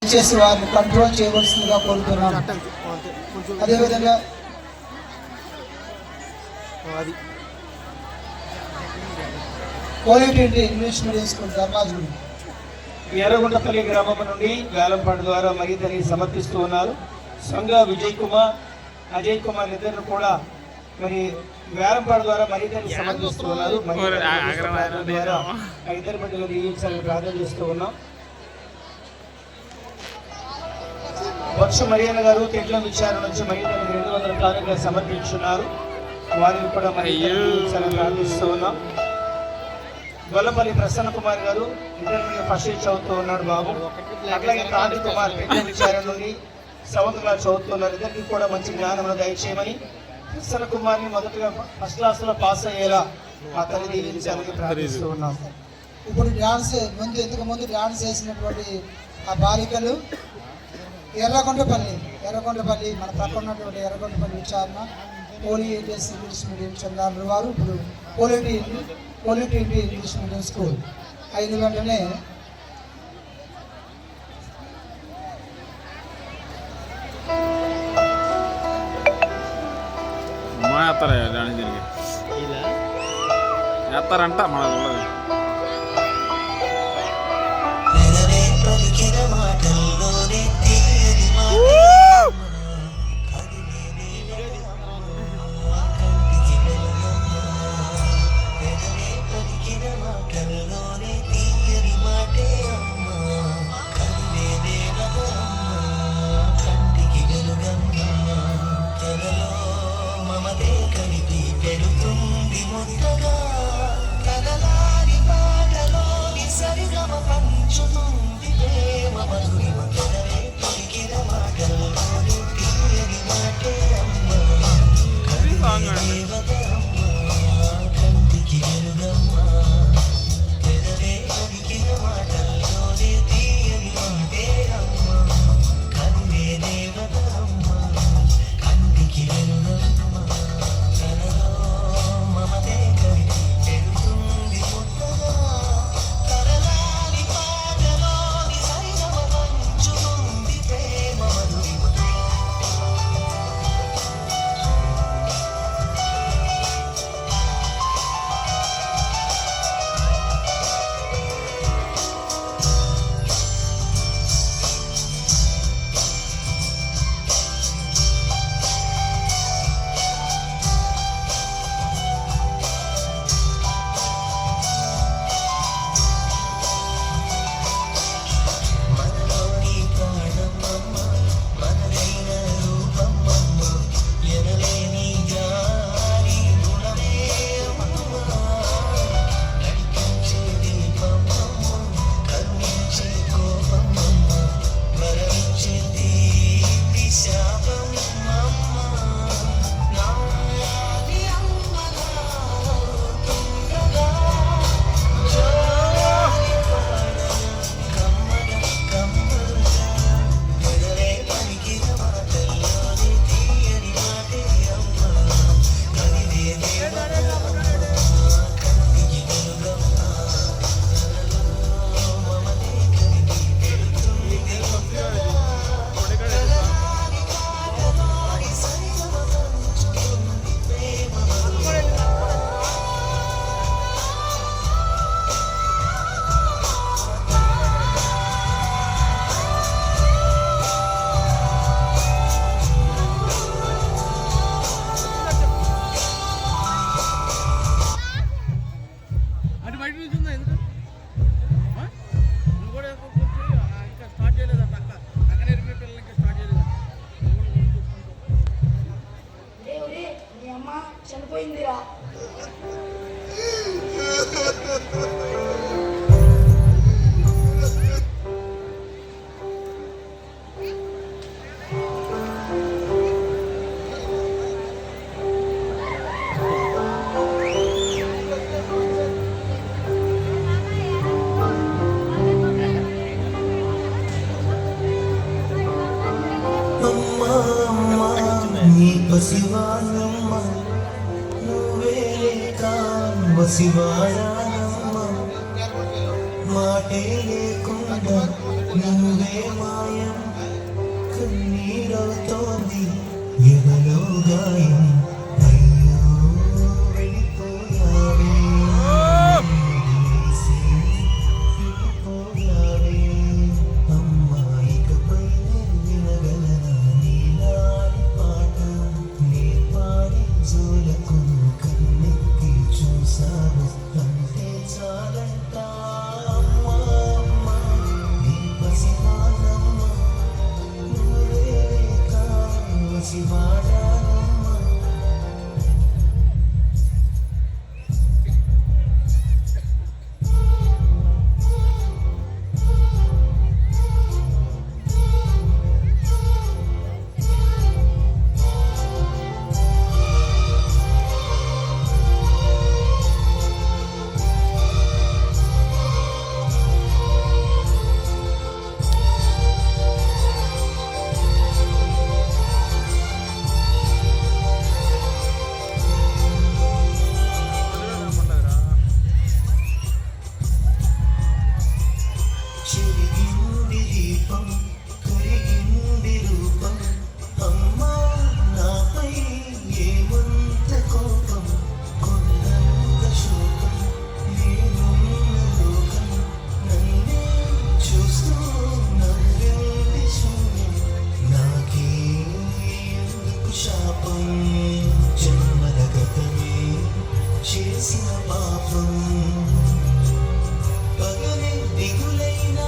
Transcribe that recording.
చేసి వారిని కంట్రోల్ చేయవలసిందిగా కోరుతున్నాను. అదేవిధంగా క్వాలిటీ ఇంగ్లీష్ మీడియం స్కూల్ ధర్మాజుడు ఎర్రగొండపల్లి గ్రామం నుండి వేలంపాట ద్వారా మరిదని సమర్పిస్తూ ఉన్నారు. సంఘ విజయ్ కుమార్, అజయ్ కుమార్ ఇద్దరు కూడా మరి వేలంపాట ద్వారా మరిదని సమర్పిస్తూ ఉన్నారు. ఇద్దరు బిడ్డలు దీవించాలని ప్రార్థన చేస్తూ ఉన్నాం. వర్ష మరియన్న గారు తెడ్ల విచారణ నుంచి మరిదని 200 కానుకలు సమర్పించున్నారు. వారిని కూడా మరి ప్రార్థిస్తూ ఉన్నాం. గొల్లపల్లి ప్రసన్న కుమార్ గారు ఇంటర్మీడియట్ ఫస్ట్ ఇయర్ చదువుతూ ఉన్నాడు బాబు. అట్లాగే కాంతి కుమార్ పెద్ద విచారణ నుండి 7th క్లాస్ చదువుతున్నారు. ఇద్దరికి కూడా మంచి జ్ఞానం దయచేయమని ప్రసన్న కుమార్ని మొదటగా ఫస్ట్ క్లాస్లో పాస్ అయ్యేలా మా తల్లి దీవించాలని ప్రార్థిస్తూ ఉన్నాం. ఇప్పుడు ఇంతకు ముందు డాన్స్ చేసినటువంటి ఆ బాలికలు ఎర్రగొండపల్లి మన పక్కన ఉన్నటువంటి ఎర్రగొండపల్లి విచారణ పోలీ ఏజెస్ ఇంగ్లీష్ మీడియం చంద్రాలు వారు ఇప్పుడు క్వాలిటీ ఇంగ్లీష్ మీడియం స్కూల్ అయిన వెంటనే వేస్తారంట మన చనిపోయిందిరా. పసివానమ్మ నువ్వే పసివాడమ్మ మాటే లేకుండా నువ్వే మాయ గాయం అయ్యో వెళ్ళిపోయావే వేసి వెళ్ళిపోయావే అమ్మాయికపై నేను వినగలనా నీలాని పాట నీ పాడి జోలకు కన్నెత్తి చూసావు అంతే చాలంట అమ్మా అమ్మ నీ పసివానమ్మ నువ్వే కావసివాడానమ్మ చెరిగింది దీపం కరిగింది రూపం అమ్మా నాపై ఏమంత కోపం కొండంత శోకం నేనున్న లోకం నన్నే చూస్తూ నవ్వింది శూన్యం నాకే ఎందుకు శాపం జన్మల గతమే చేసిన పాపం పగలే దిగులైన